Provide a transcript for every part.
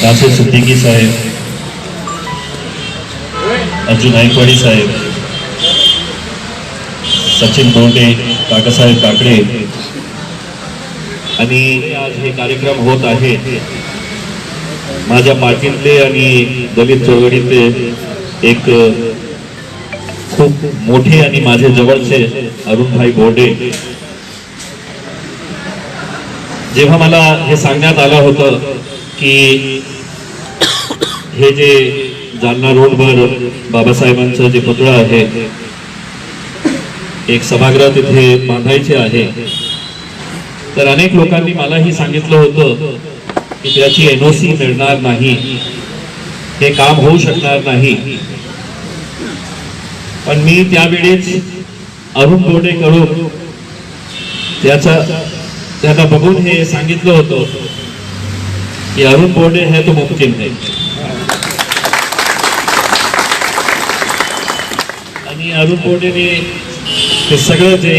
नासिर सिद्दीकी साहेब, अर्जुन नाईकवाडी साहेब, सचिन बोर्डे, काकासाहेब काकडे आणि आज हे कार्यक्रम होत आहे माझ्या पार्टीतले आणि दलित चळवळीतले एक खूप मोठे आणि माझे जवळचे अरुणभाई बोर्डे. जेव्हा मला हे सांगण्यात आलं होतं की हे जे जालना रोडवर बाबासाहेबांचं जे पुतळा आहे, एक सभागृह तिथे बांधायचे आहे, तर अनेक लोकांनी मलाही सांगितलं होतं की त्याची एनओसी मिळणार नाही, हे काम होऊ शकणार नाही. पण मी त्यावेळेस अरुण बोर्डे कडून त्यांना बघून हे सांगितलं होतं की अरुण बोर्डे है तो मुमकिन है. आणि अरुण बोर्डेने ते सगळं जे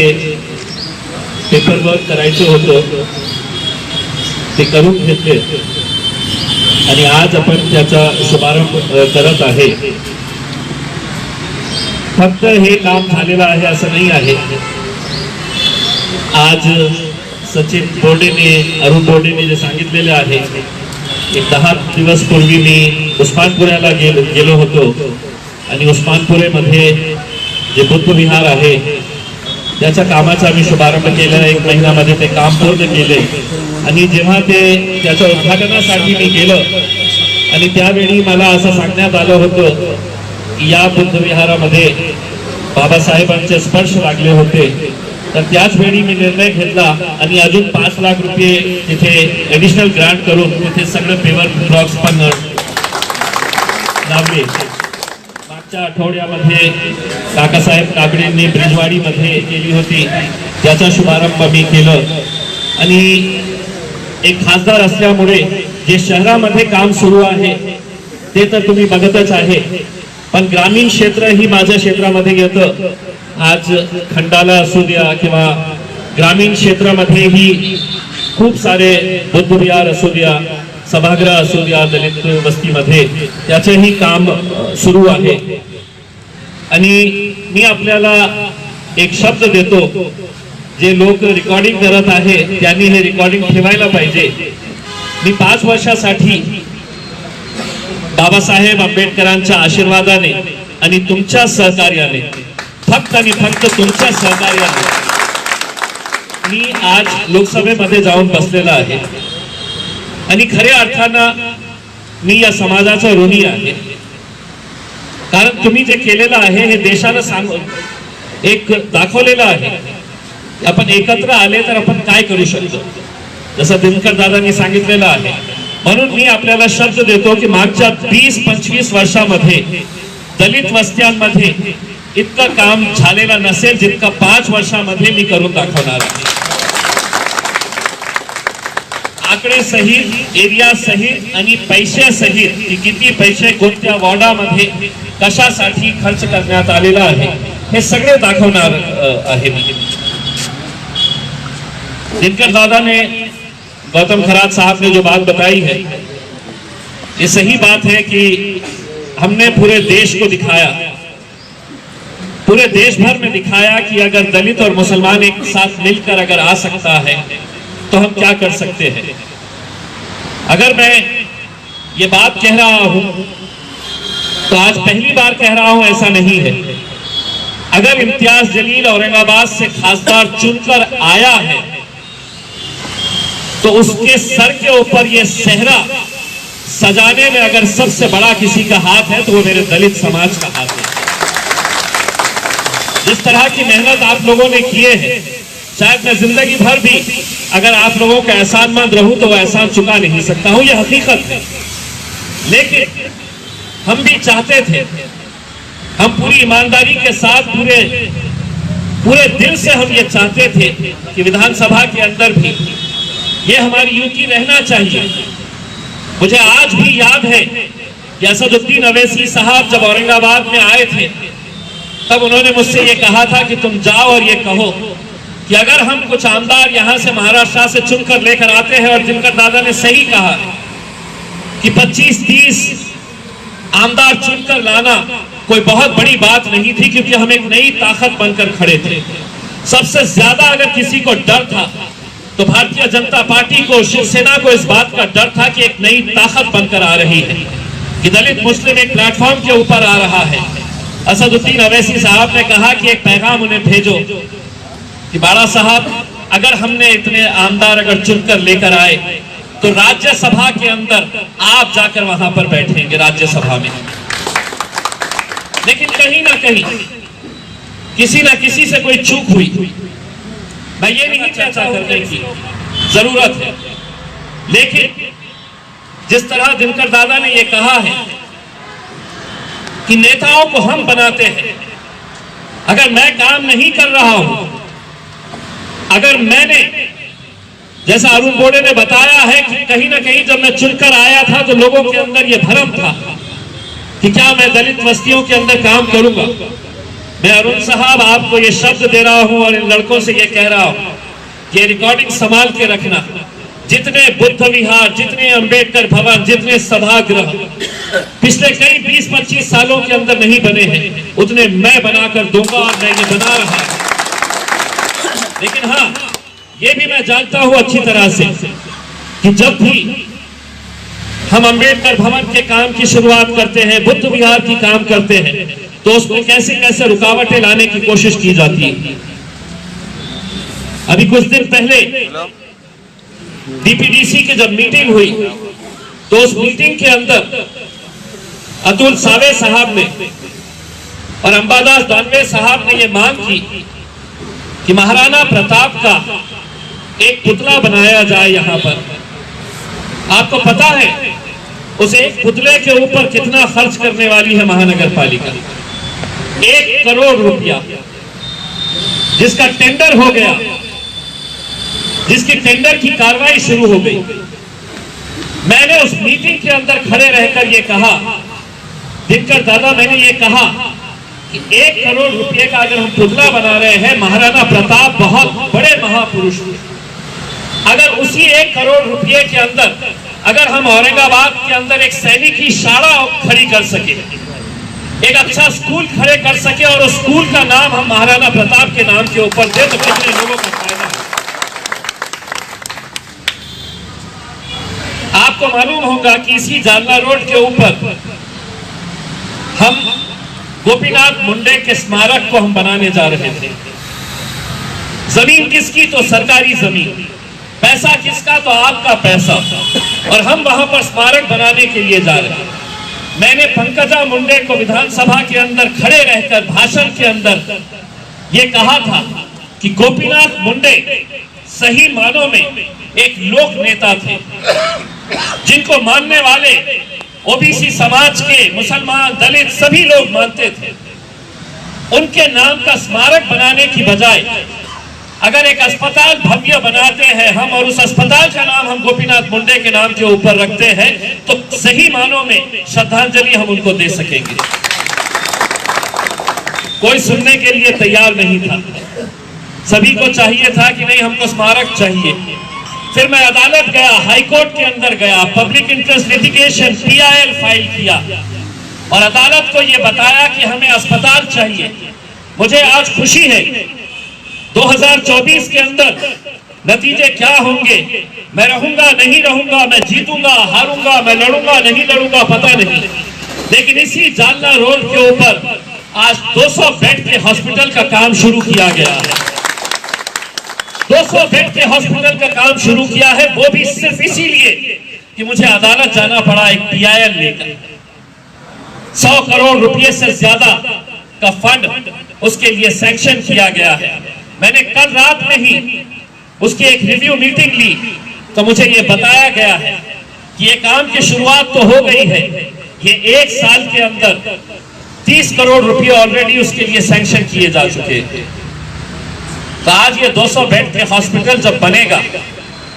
पेपर वर्क करायचं होतं ते करून घेतले आणि आज आपण त्याचा शुभारंभ करत आहे. फक्त हे काम झालेलं आहे असं नाही आहे. आज सचिन बोर्डेने, अरुण बोर्डेने जे सांगितलेले आहे, एक 10 दिवस पूर्वी मी उस्मानपुऱ्याला गेलो होतो आणि उस्मानपुरेमध्ये जे बुद्ध विहार आहे त्याच्या कामाचा मी शुभारंभ केला. 1 महिन्यामध्ये ते काम पूर्ण केले आणि जेव्हा ते त्याच्या उद्घाटनासाठी मी गेलो आणि त्यावेळी मला असं सांगण्यात आलं होतं की या बुद्ध विहारामध्ये बाबासाहेबांचे स्पर्श लागले होते, तर त्याच वेळी मी निर्णय घेतला आणि अजून 5 लाख रुपये तिथे ऍडिशनल ग्रांट करून तिथे सगळे पेवर ब्लॉक्स पण लावले. मागच्या आठवड्यामध्ये काकासाहेब काकडेंनी ब्रिजवाडीमध्ये केली होती, त्याचा शुभारंभ मी केलं. आणि एक खासदार असल्यामुळे जे शहरामध्ये काम सुरू आहे ते तर तुम्ही बघतच आहे, पण ग्रामीण क्षेत्र ही माझ्या क्षेत्रामध्ये येतं. आज खंडाला असू द्या किंवा ग्रामीण क्षेत्रामध्येही खूप सारे बुद्ध विहार असू द्या, सभागृह असू द्या, दलित वस्तीमध्ये त्याचेही काम सुरू आहे. आणि मी आपल्याला एक शब्द देतो, जे लोक रेकॉर्डिंग करत आहे त्यांनी हे रेकॉर्डिंग ठेवायला पाहिजे. मी 5 वर्षासाठी बाबासाहेब आंबेडकरांच्या आशीर्वादाने आणि तुमच्या सहकार्याने, फक्त आणि फक्त तुमच्या सहकार्याने मी आज लोकसभेमध्ये जाऊन बसलेला आहे. आणि खऱ्या अर्थानं मी या समाजाचा ऋणी आहे, कारण तुम्ही जे केलेलं आहे हे देशाला एक दाखवलेलं आहे. आपण एकत्र आले तर आपण काय करू शकतो, जसं दिनकर दादांनी सांगितलेलं आहे. म्हणून मी आपल्याला शब्द देतो की मागच्या 20-25 वर्षामध्ये दलित वस्त्यांमध्ये इतकं काम झालेलं नसेल जितकं 5 वर्षामध्ये मी करून दाखवणार आहे. आकडे सहित, एरिया सहित आणि पैसे सहित की किती पैसे कोणत्या वॉर्डामध्ये कशासाठी खर्च करण्यात आलेला आहे हे सगळे दाखवणार आहे. दिनकर दादा ने, गौतम खरात साहब ने जो बात बताई है ये सही बात है कि हमने पूरे देश को दिखाया, पूरे देश भर में दिखाया कि अगर दलित और मुसलमान एक साथ मिलकर अगर आ सकता है तो हम क्या कर सकते हैं. अगर मैं ये बात कह रहा हूं तो आज पहली बार कह रहा हूं, ऐसा नहीं है. अगर इम्तियाज जलील औरंगाबाद से खासदार चुनकर आया है तो उसके सर के ऊपर ये सेहरा सजाने में अगर सबसे बड़ा किसी का हाथ है तो वो मेरे दलित समाज का हाथ है. जिस तरह की मेहनत आप लोगों ने किए हैं, शायद मैं जिंदगी भर भी अगर आप लोगों का एहसानमंद रहूं तो वो एहसान चुका नहीं सकता हूं, ये हकीकत है. लेकिन हम भी चाहते थे, हम पूरी ईमानदारी के साथ पूरे दिल से हम ये चाहते थे कि विधानसभा के अंदर भी ये हमारी यूटी रहना चाहिए. मुझे आज भी याद है कि असदुद्दीन अवैसी साहब जब औरंगाबाद में आए थे तब उन्होंने मुझसे ये कहा था कि तुम जाओ और ये कहो कि अगर हम कुछ आमदार यहाँ से महाराष्ट्र से चुनकर लेकर आते हैं, और दिनकर दादा ने सही कहा कि 25-30 आमदार चुनकर लाना कोई बहुत बड़ी बात नहीं थी, क्योंकि हम एक नई ताकत बनकर खड़े थे। सबसे ज्यादा अगर किसी को डर था तो भारतीय जनता पार्टी को, शिवसेना को इस बात का डर था कि एक नई ताकत बनकर आ रही है, कि दलित मुस्लिम एक प्लेटफॉर्म के ऊपर आ रहा है। असदुद्दीन अवैसी साहब ने कहा कि एक पैगाम उन्हें भेजो कि बाड़ा साहब, अगर हमने इतने आमदार अगर चुनकर लेकर आए तो राज्यसभा के अंदर आप जाकर वहां पर बैठेंगे राज्यसभा में। लेकिन कहीं ना कहीं किसी ना किसी से कोई चूक हुई। मैं ये नहीं चर्चा करने की जरूरत है, लेकिन जिस तरह दिनकर दादा ने ये कहा है कि नेताओं को हम बनाते हैं, अगर मैं काम नहीं कर रहा हूं, अगर मैंने, जैसा अरुण बोडे ने बताया है कि कहीं ना कहीं जब मैं चुनकर आया था तो लोगों के अंदर यह भ्रम था कि क्या मैं दलित बस्तियों के अंदर काम करूंगा। मैं अरुण साहब आपको ये शब्द दे रहा हूं और इन लड़कों से ये कह रहा हूं कि रिकॉर्डिंग संभाल के रखना। जितने बुद्ध विहार, जितने अंबेडकर भवन, जितने सभागृह पिछले कई 20-25 सालों के अंदर नहीं बने हैं, उतने मैं बनाकर दूंगा और मैं ये बना रहा हूं। लेकिन हाँ, ये भी मैं जानता हूं अच्छी तरह से कि जब भी हम अंबेडकर भवन के काम की शुरुआत करते हैं, बुद्ध विहार की काम करते हैं, तो उसमें कैसे कैसे रुकावटें लाने की कोशिश की जाती है। अभी कुछ दिन पहले डीपीडीसी की जब मीटिंग हुई तो उस मीटिंग के अंदर अतुल सावे साहब ने और अंबादास दानवे साहब ने यह मांग की कि महाराणा प्रताप का एक पुतला बनाया जाए यहां पर। आपको पता है उस एक पुतले के ऊपर कितना खर्च करने वाली है महानगर पालिका? 1 करोड़ रुपया, जिसका टेंडर हो गया, जिसकी टेंडर की कार्रवाई शुरू हो गई। मैंने उस मीटिंग के अंदर खड़े रहकर यह कहा, दिनकर दादा, मैंने ये कहा कि 1 करोड़ रुपए का अगर हम पुतला बना रहे हैं, महाराणा प्रताप बहुत बड़े महापुरुष थे, अगर उसी 1 करोड़ रुपए के अंदर अगर हम औरंगाबाद के अंदर एक सैनिकी शाला खड़ी कर सके, एक अच्छा स्कूल खड़े कर सके और उस स्कूल का नाम हम महाराणा प्रताप के नाम के ऊपर दे, तो कितने लोगों का फायदा है। आपको मालूम होगा कि इसी जालना रोड के ऊपर हम गोपीनाथ मुंडे के स्मारक को हम बनाने जा रहे थे। जमीन किसकी? तो सरकारी जमीन। पैसा किसका? तो आपका पैसा। और हम वहां पर स्मारक बनाने के लिए जा रहे हैं। मैंने पंकजा मुंडे को विधानसभा के अंदर खड़े रहकर भाषण के अंदर ये कहा था कि गोपीनाथ मुंडे सही मानों में एक लोक नेता थे, जिनको मानने वाले ओबीसी समाज के, मुसलमान, दलित सभी लोग मानते थे। उनके नाम का स्मारक बनाने की बजाय अगर एक अस्पताल भव्य बनाते हैं हम और उस अस्पताल का नाम हम गोपीनाथ मुंडे के नाम के ऊपर रखते हैं, तो सही मानों में श्रद्धांजलि हम उनको दे सकेंगे। कोई सुनने के लिए तैयार नहीं था। सभी को चाहिए था कि नहीं, हमको स्मारक चाहिए। फिर मैं अदालत गया, हाईकोर्ट के अंदर गया, public interest litigation PIL file किया और अदालत को यह बताया कि हमें अस्पताल चाहिए। मुझे आज खुशी है 2024 के अंदर नतीजे क्या होंगे, मैं रहूंगा नहीं रहूंगा, मैं जीतूंगा हारूंगा, मैं लड़ूंगा नहीं लड़ूंगा, पता नहीं। लेकिन इसी जालना रोड के ऊपर आज 200 बेड के हॉस्पिटल का काम शुरू किया गया है। 200 बेड के हॉस्पिटल का काम शुरू किया है, वो भी सिर्फ इसीलिए कि मुझे अदालत जाना पड़ा एक PIL लेकर। 100 करोड़ रुपए से ज्यादा का फंड उसके लिए सैंक्शन किया गया है। मैंने कल रात में ही उसकी एक रिव्यू मीटिंग ली तो मुझे ये बताया गया है कि ये काम की शुरुआत तो हो गई है, ये 1 साल के अंदर 30 करोड़ रुपए ऑलरेडी उसके लिए सैंक्शन किए जा चुके हैं। तो आज ये 200 बेड के हॉस्पिटल जब बनेगा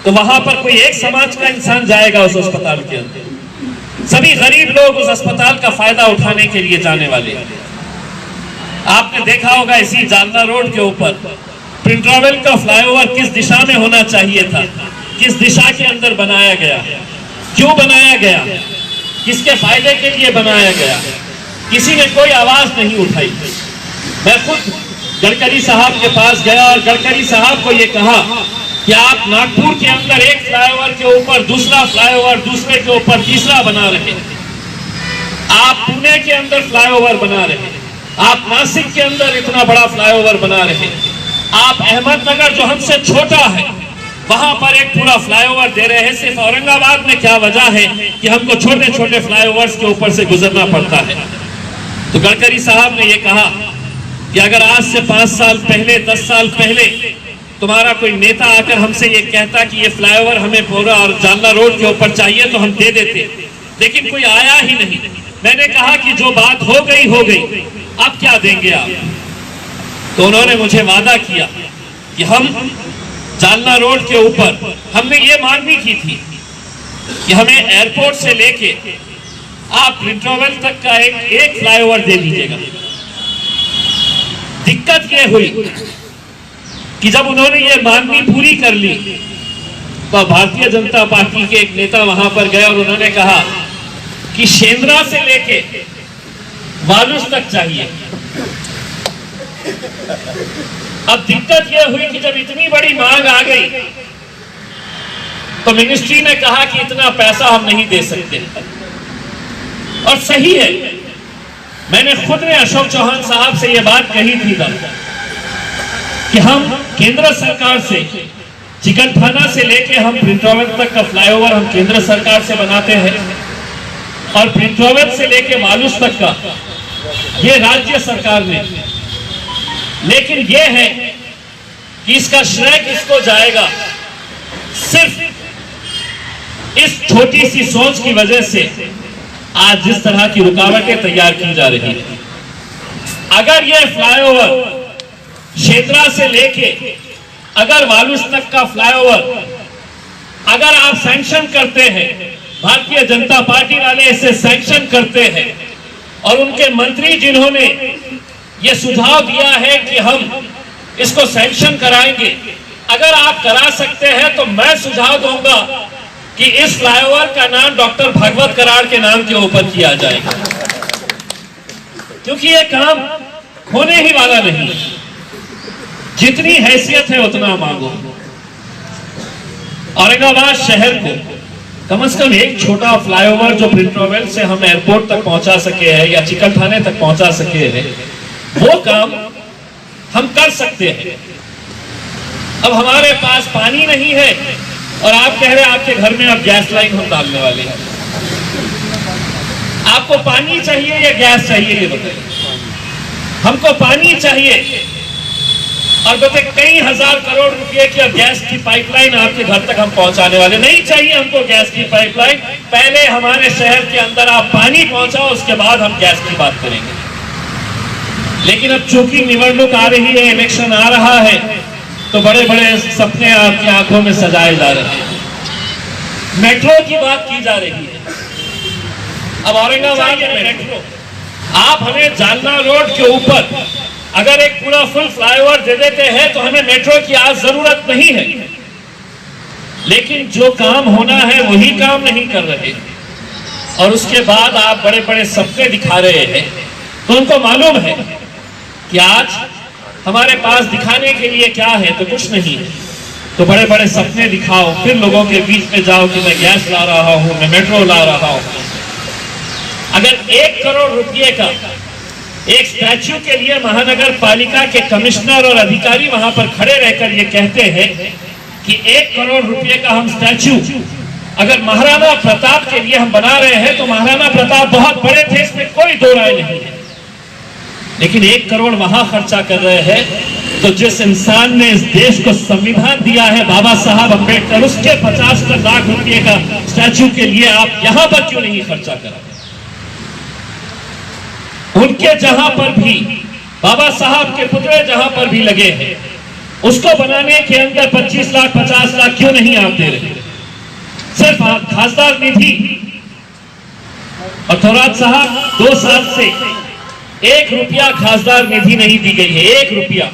तो वहां पर कोई एक समाज का इंसान जाएगा उस अस्पताल के अंदर, सभी गरीब लोग उस अस्पताल का फायदा उठाने के लिए जाने वाले। आपने देखा होगा इसी जालना रोड के ऊपर पिंट्रावेल का फ्लाईओवर किस दिशा में होना चाहिए था, किस दिशा के अंदर बनाया गया। क्यों बनाया गया, किसके फायदे के लिए बनाया गया, किसी ने कोई आवाज नहीं उठाई। मैं खुद गडकरी साहब के पास गया और गडकरी साहब को यह कहा कि आप नागपुर के अंदर एक फ्लाईओवर के ऊपर दूसरा फ्लाईओवर, दूसरे के ऊपर तीसरा बना रहे, आप पुणे के अंदर फ्लाईओवर बना रहे, आप नासिक के अंदर इतना बड़ा फ्लाईओवर बना रहे, आप अहमदनगर जो हमसे छोटा है वहां पर एक पूरा फ्लाईओवर दे रहे हैं। सिर्फ औरंगाबाद में क्या वजह है कि हमको छोटे छोटे फ्लाईओवर्स के ऊपर से गुजरना पड़ता है। तो गडकरी साहब ने यह कहा कि अगर आज से 5 साल पहले, 10 साल पहले तुम्हारा कोई नेता आकर हमसे ये कहता कि ये फ्लाईओवर हमें पूरा और जालना रोड के ऊपर चाहिए तो हम दे देते, लेकिन कोई आया ही नहीं। मैंने कहा कि जो बात हो गई, अब क्या देंगे आप? तो उन्होंने मुझे वादा किया कि हम जालना रोड के ऊपर, हमने ये मांगनी की थी कि हमें एयरपोर्ट से लेके आप प्रिंटोवेल तक का एक फ्लाईओवर दे दीजिएगा। दिक्कत ये हुई कि जब उन्होंने ये मांगनी पूरी कर ली तो भारतीय जनता पार्टी के एक नेता वहां पर गए और उन्होंने कहा कि शेंद्रा से लेके वालुस तक चाहिए। अब दिक्कत यह हुई कि जब इतनी बड़ी मांग आ गई तो मिनिस्ट्री ने कहा कि इतना पैसा हम नहीं दे सकते। और सही है, मैंने खुद ने अशोक चौहान साहब से यह बात कही थी तब कि हम केंद्र सरकार से, चिकनथाना से लेके हम प्रिंटोवेल तक का फ्लाईओवर हम केंद्र सरकार से बनाते हैं और प्रिंटोवेल से लेके वालुस तक का ये राज्य सरकार ने। लेकिन यह है कि इसका श्रेय किसको जाएगा? सिर्फ इस छोटी सी सोच की वजह से आज जिस तरह की रुकावटें तैयार की जा रही है। अगर यह फ्लाईओवर शेंद्रा से लेके अगर वालुस तक का फ्लाईओवर अगर आप सैंक्शन करते हैं, भारतीय जनता पार्टी वाले इसे सैंक्शन करते हैं और उनके मंत्री जिन्होंने ये सुझाव दिया है कि हम इसको सैंक्शन कराएंगे, अगर आप करा सकते हैं तो मैं सुझाव दूंगा कि इस फ्लाईओवर का नाम डॉक्टर भागवत कराड़ के नाम के ऊपर किया जाएगा, क्योंकि ये काम होने ही वाला नहीं। जितनी हैसियत है उतना मांगो। औरंगाबाद शहर को कम से कम एक छोटा फ्लाईओवर जो प्रिंटोवेल से हम एयरपोर्ट तक पहुंचा सके हैं या चिकनथाने तक पहुंचा सके हैं, वो काम हम कर सकते हैं। अब हमारे पास पानी नहीं है और आप कह रहे हैं आपके घर में अब गैस लाइन हम डालने वाले हैं। आपको पानी चाहिए या गैस चाहिए ये बताइए? हमको पानी चाहिए और बताइए कई हजार करोड़ रुपए की गैस की पाइपलाइन आपके घर तक हम पहुंचाने वाले नहीं। चाहिए हमको गैस की पाइपलाइन, पहले हमारे शहर के अंदर आप पानी पहुंचाओ, उसके बाद हम गैस की बात करेंगे। लेकिन अब चूंकि निवडणूक आ रही है, इलेक्शन आ रहा है, तो बड़े बड़े सपने आपकी आंखों में सजाए जा रहे हैं। मेट्रो की बात की जा रही है। अब औरंगाबाद में मेट्रो, आप हमें जालना रोड के ऊपर अगर एक पूरा फुल फ्लाईओवर दे देते हैं तो हमें मेट्रो की आज जरूरत नहीं है। लेकिन जो काम होना है वही काम नहीं कर रहे और उसके बाद आप बड़े बड़े सपने दिखा रहे हैं। तो उनको मालूम है कि आज हमारे पास दिखाने के लिए क्या है, तो कुछ नहीं है। तो बड़े बड़े सपने दिखाओ, फिर लोगों के बीच में जाओ कि मैं गैस ला रहा हूं, मैं मेट्रो ला रहा हूं। अगर 1 करोड़ रुपए का एक स्टैच्यू के लिए महानगर पालिका के कमिश्नर और अधिकारी वहां पर खड़े रहकर ये कहते हैं कि 1 करोड़ रुपए का हम स्टैच्यू अगर महाराणा प्रताप के लिए हम बना रहे हैं, तो महाराणा प्रताप बहुत बड़े थे, इसमें कोई दो राय नहीं है। लेकिन 1 करोड़ वहां खर्चा कर रहे हैं, तो जिस इंसान ने इस देश को संविधान दिया है, बाबा साहब अम्बेडकर, उसके 50 लाख रुपए का स्टैच्यू के लिए आप यहां पर क्यों नहीं खर्चा करा? उनके जहां पर भी बाबा साहब के पुतले जहां पर भी लगे हैं, उसको बनाने के अंदर 25 लाख 50 लाख क्यों नहीं आप दे रहे? सिर्फ खासदार निधि और थोराट साहब 2 साल से 1 रुपया खासदार निधि नहीं दी गई है। 1 रुपया।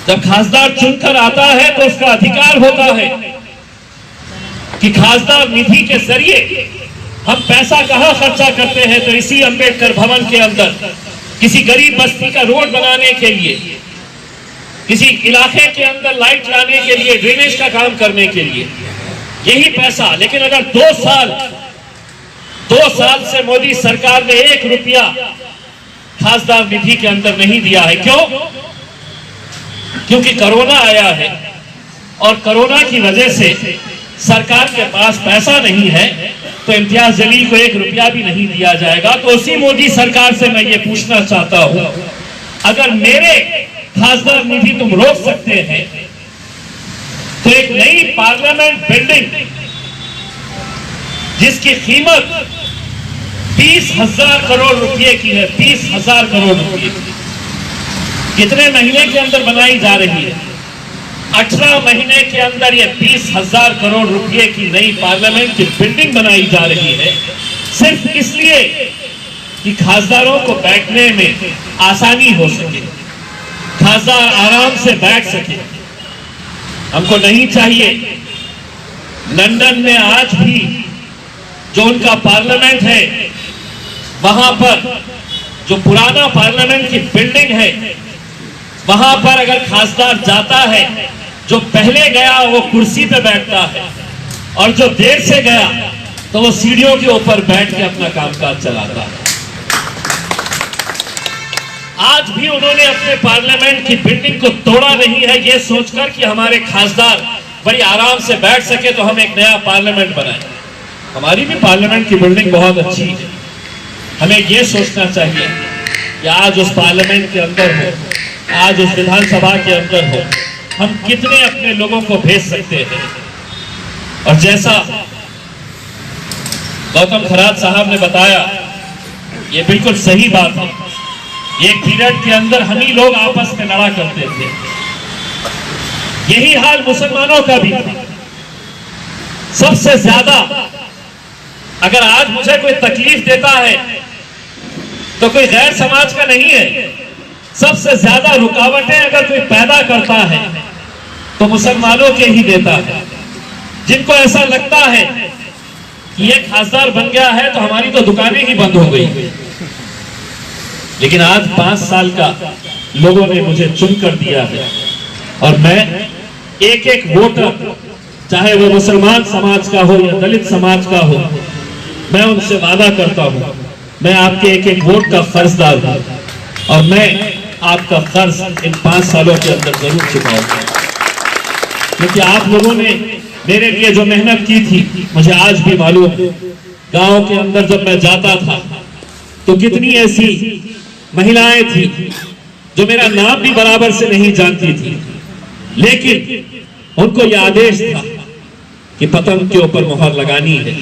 जब खासदार चुनकर आता है तो उसका अधिकार होता है कि खासदार निधि के जरिए हम पैसा कहां खर्चा करते हैं, तो इसी अंबेडकर भवन के अंदर किसी गरीब बस्ती का रोड बनाने के लिए, किसी इलाके के अंदर लाइट लाने के लिए, ड्रेनेज का काम करने के लिए, यही पैसा। लेकिन अगर 2 साल से मोदी सरकार ने 1 रुपया खासदार निधि के अंदर नहीं दिया है। क्यों? क्योंकि कोरोना आया है और कोरोना की वजह से सरकार के पास पैसा नहीं है, तो इम्तियाज जलील को 1 रुपया भी नहीं दिया जाएगा। तो उसी मोदी सरकार से मैं ये पूछना चाहता हूं, अगर मेरे खासदार निधि तुम रोक सकते हैं, तो एक नई पार्लियामेंट बिल्डिंग जिसकी कीमत 20,000 करोड़ रुपए की है, 20,000 करोड़ रुपए, कितने महीने के अंदर बनाई जा रही है? 18 महीने के अंदर ये 20,000 करोड़ रुपए की नई पार्लियामेंट की बिल्डिंग बनाई जा रही है, सिर्फ इसलिए कि खासदारों को बैठने में आसानी हो सके, खासदार आराम से बैठ सके। हमको नहीं चाहिए। लंदन में आज भी जो उनका पार्लियामेंट है, वहां पर जो पुराना पार्लियामेंट की बिल्डिंग है, वहां पर अगर खासदार जाता है, जो पहले गया वो कुर्सी पे बैठता है, और जो देर से गया तो वो सीढ़ियों के ऊपर बैठ के अपना कामकाज चलाता है। आज भी उन्होंने अपने पार्लियामेंट की बिल्डिंग को तोड़ा नहीं है, ये सोचकर कि हमारे खासदार बड़ी आराम से बैठ सके तो हम एक नया पार्लियामेंट बनाएं। हमारी भी पार्लियामेंट की बिल्डिंग बहुत अच्छी है। हमें ये सोचना चाहिए कि आज उस पार्लियामेंट के अंदर हो, आज उस विधानसभा के अंदर हो, हम कितने अपने लोगों को भेज सकते हैं। और जैसा गौतम खरात साहब ने बताया, ये बिल्कुल सही बात है। एक पीरियड के अंदर हम ही लोग आपस में लड़ा करते थे, यही हाल मुसलमानों का भी था। सबसे ज्यादा अगर आज मुझे कोई तकलीफ देता है तो कोई गैर समाज का नहीं है, सबसे ज्यादा रुकावटें अगर कोई पैदा करता है तो मुसलमानों के ही देता है, जिनको ऐसा लगता है कि ये खासदार बन गया है तो हमारी तो दुकानें ही बंद हो गई। लेकिन आज 5 साल का लोगों ने मुझे चुनकर दिया है, और मैं एक एक वोटर, चाहे वो मुसलमान समाज का हो या दलित समाज का हो, मैं उनसे वादा करता हूं, मैं आपके एक एक वोट का कर्जदार हूं, और मैं आपका कर्ज इन 5 सालों के अंदर जरूर चुकाऊंगा। क्योंकि आप लोगों ने मेरे लिए जो मेहनत की थी, मुझे आज भी मालूम है। गांव के अंदर जब मैं जाता था तो कितनी ऐसी महिलाएं थी जो मेरा नाम भी बराबर से नहीं जानती थी, लेकिन उनको यह आदेश था कि पतंग के ऊपर मोहर लगानी है।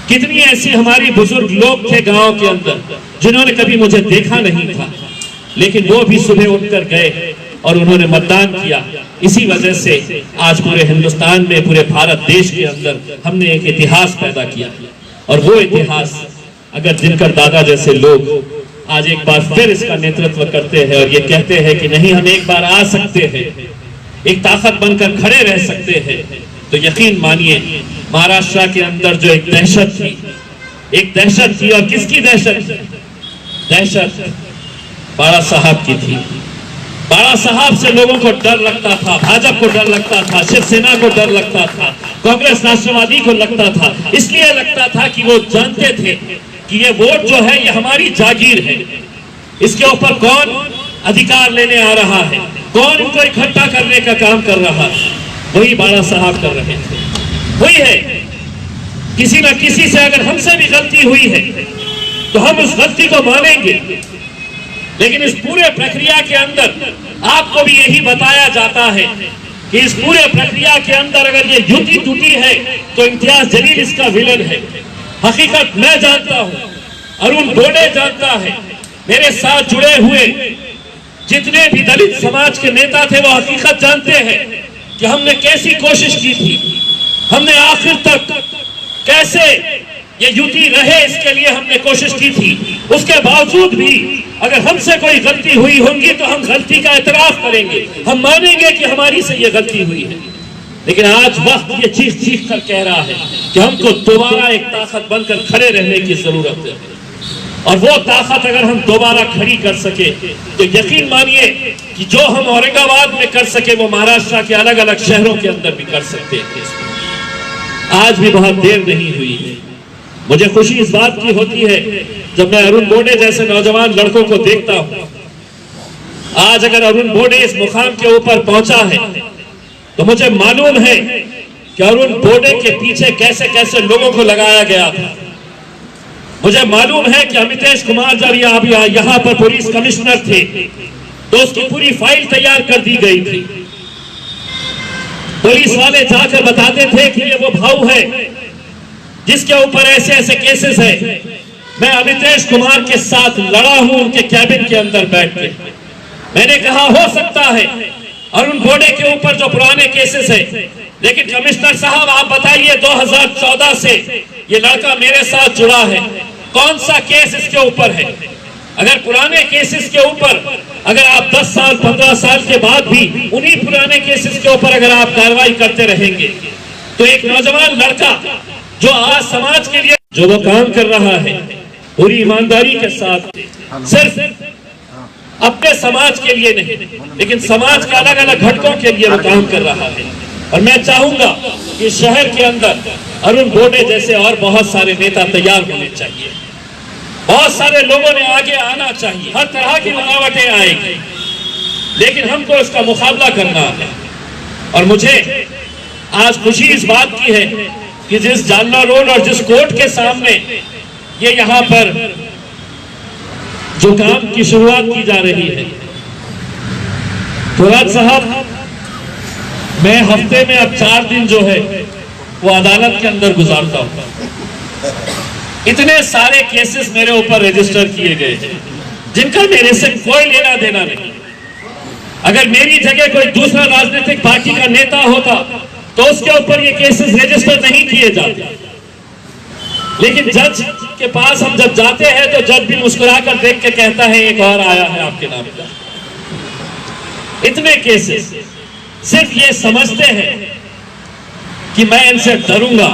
कितनी ऐसी हमारी बुजुर्ग लोग थे गांव के अंदर जिन्होंने कभी मुझे देखा नहीं था, लेकिन वो भी सुबह उठकर गए और उन्होंने मतदान किया। इसी वजह से आज पूरे हिंदुस्तान में, पूरे भारत देश के अंदर हमने एक इतिहास पैदा किया, और वो इतिहास अगर दिनकर दादा जैसे लोग आज एक बार फिर इसका नेतृत्व करते हैं और ये कहते हैं कि नहीं, हम एक बार आ सकते हैं, एक ताकत बनकर खड़े रह सकते हैं, तो यकीन मानिए महाराष्ट्र के अंदर जो एक दहशत थी, और किसकी दहशत थी? दहशत बाड़ा साहब की थी। बाड़ा साहब से लोगों को डर लगता था, भाजपा को डर लगता था, शिवसेना को डर लगता था, कांग्रेस राष्ट्रवादी को लगता था। इसलिए लगता था कि वो जानते थे कि ये वोट जो है ये हमारी जागीर है, इसके ऊपर कौन अधिकार लेने आ रहा है, कौन इनको इकट्ठा करने का काम कर रहा है, वही बाड़ा साहब कर रहे थे। वही है, किसी न किसी से अगर हमसे भी गलती हुई है तो हम उस गलती को मानेंगे, लेकिन इस पूरे प्रक्रिया के अंदर आपको भी यही बताया जाता है कि इस पूरे प्रक्रिया के अंदर अगर ये युति टूटी है तो इम्तियाज जलील इसका विलन है। हकीकत मैं जानता हूं, अरुण बोडे जानता है, मेरे साथ जुड़े हुए जितने भी दलित समाज के नेता थे वो हकीकत जानते हैं कि हमने कैसी कोशिश की थी, हमने आखिर तक कैसे ये युति रहे इसके लिए हमने कोशिश की थी। उसके बावजूद भी अगर हमसे कोई गलती हुई होगी तो हम गलती का एतराफ करेंगे, हम मानेंगे कि हमारी से ये गलती हुई है। लेकिन आज वक्त ये चीख चीख कर कह रहा है कि हमको दोबारा एक ताकत बनकर खड़े रहने की जरूरत है। और वो ताकत अगर हम दोबारा खड़ी कर सके तो यकीन मानिए कि जो हम औरंगाबाद में कर सके वो महाराष्ट्र के अलग अलग शहरों के अंदर भी कर सकते हैं। आज भी बहुत देर नहीं हुई है। मुझे खुशी इस बात की होती है जब मैं अरुण बोडे जैसे नौजवान लड़कों को देखता हूं। आज अगर अरुण बोडे इस मुकाम के ऊपर पहुंचा है तो मुझे मालूम है कि अरुण बोडे के पीछे कैसे कैसे लोगों को लगाया गया था। मुझे मालूम है कि अमितेश कुमार जब यहाँ पर पुलिस कमिश्नर थे तो उसकी पूरी फाइल तैयार कर दी गई थी। पुलिस वाले जाकर बताते थे कि ये वो भाऊ है जिसके ऊपर ऐसे ऐसे केसेस है। मैं अमितेश कुमार के साथ लड़ा हूं उनके कैबिन के अंदर बैठ के। मैंने कहा हो सकता है अरुण बोडे के ऊपर जो पुराने केसेस है, लेकिन कमिश्नर साहब आप बताइए 2014 से ये लड़का मेरे साथ जुड़ा है, कौन सा केस इसके ऊपर है? अगर पुराने केसेस के ऊपर अगर आप 10 साल 15 साल के बाद भी उन्हीं पुराने केसेस के ऊपर अगर आप कार्रवाई करते रहेंगे तो एक नौजवान लड़का जो आज समाज के लिए जो वो काम कर रहा है पूरी ईमानदारी के साथ, सिर्फ अपने समाज के लिए नहीं लेकिन समाज के अलग अलग घटकों के लिए वो काम कर रहा है। और मैं चाहूंगा कि शहर के अंदर अरुण बोडे जैसे और बहुत सारे नेता तैयार होने चाहिए। बहुत सारे लोगों ने आगे आना चाहिए। हर तरह की बनावटें आएगी लेकिन हमको इसका मुकाबला करना है। और मुझे आज खुशी इस बात की है कि जिस जालना रोड और जिस कोर्ट के सामने ये यहाँ पर जो काम की शुरुआत की जा रही है, फौलाद साहब मैं हफ्ते में अब 4 दिन जो है वो अदालत के अंदर गुजारता हूं। इतने सारे केसेस मेरे ऊपर रजिस्टर किए गए हैं जिनका मेरे से कोई लेना देना नहीं। अगर मेरी जगह कोई दूसरा राजनीतिक पार्टी का नेता होता तो उसके ऊपर ये केसेस रजिस्टर नहीं किए जाते। लेकिन जज के पास हम जब जाते हैं तो जज भी मुस्कुराकर देख के कहता है एक और आया है आपके नाम का। इतने केसेस सिर्फ ये समझते हैं कि मैं इनसे डरूंगा,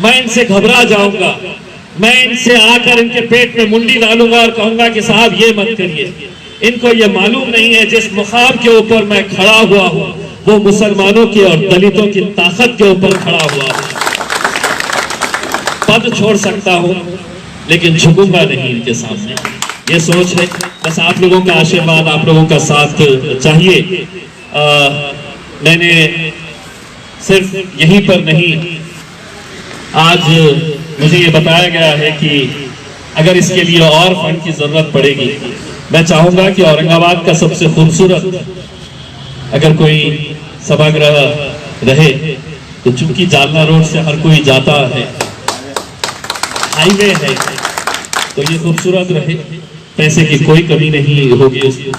मैं इनसे घबरा जाऊंगा, मैं इनसे आकर इनके पेट में मुंडी डालूंगा और कहूंगा कि साहब ये मत करिए। इनको ये मालूम नहीं है जिस मुकाम के ऊपर मैं खड़ा हुआ हूं वो मुसलमानों की और दलितों की ताकत के ऊपर खड़ा हुआ हूं। पद छोड़ सकता हूं लेकिन झुकूंगा नहीं इनके सामने। ये सोच है। बस आप लोगों का आशीर्वाद, आप लोगों का साथ चाहिए। मैंने सिर्फ यहीं पर नहीं, आज मुझे ये बताया गया है कि अगर इसके लिए और फंड की जरूरत पड़ेगी, मैं चाहूंगा कि औरंगाबाद का सबसे खूबसूरत अगर कोई सभागृह रहे तो चूंकि जालना रोड से हर कोई जाता है, हाईवे है, तो ये खूबसूरत रहे। पैसे की कोई कमी नहीं होगी उसमें,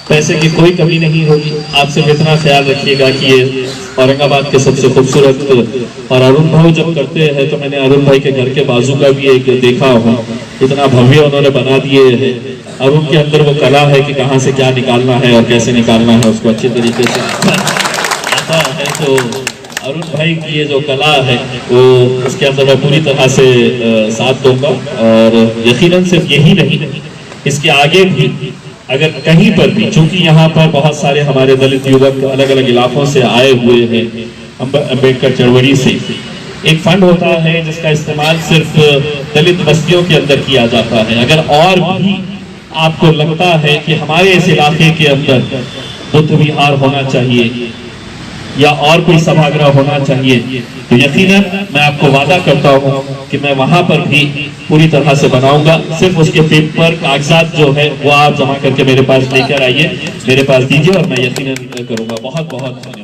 पैसे की कोई कमी नहीं होगी। आप सिर्फ इतना ख्याल रखिएगा कि ये औरंगाबाद के सबसे खूबसूरत। और अरुण भाई जब करते हैं तो मैंने अरुण भाई के घर के बाजू का भी एक देखा हूँ, इतना भव्य उन्होंने बना दिए है। अरुण के अंदर वो कला है कि कहाँ से क्या निकालना है और कैसे निकालना है उसको अच्छे तरीके से आता है। तो अरुण भाई की ये जो कला है वो उसके अंदर मैं पूरी तरह से साथ दूंगा। और यकीनन सिर्फ यही नहीं, इसके आगे भी अगर कहीं पर भी, चूंकि यहाँ पर बहुत सारे हमारे दलित युवक अलग अलग इलाकों से आए हुए हैं, अम्बेडकर चळवळी से एक फंड होता है जिसका इस्तेमाल सिर्फ दलित बस्तियों के अंदर किया जाता है। अगर और भी आपको लगता है कि हमारे इस इलाके के अंदर बुद्ध विहार होना चाहिए या और कोई सभागृह होना चाहिए तो यकीनन मैं आपको वादा करता हूं कि मैं वहां पर भी पूरी तरह से बनाऊंगा। सिर्फ उसके पेपर कागजात जो है वो आप जमा करके मेरे पास लेकर आइए, मेरे पास दीजिए और मैं यकीनन करूंगा। बहुत बहुत धन्यवाद।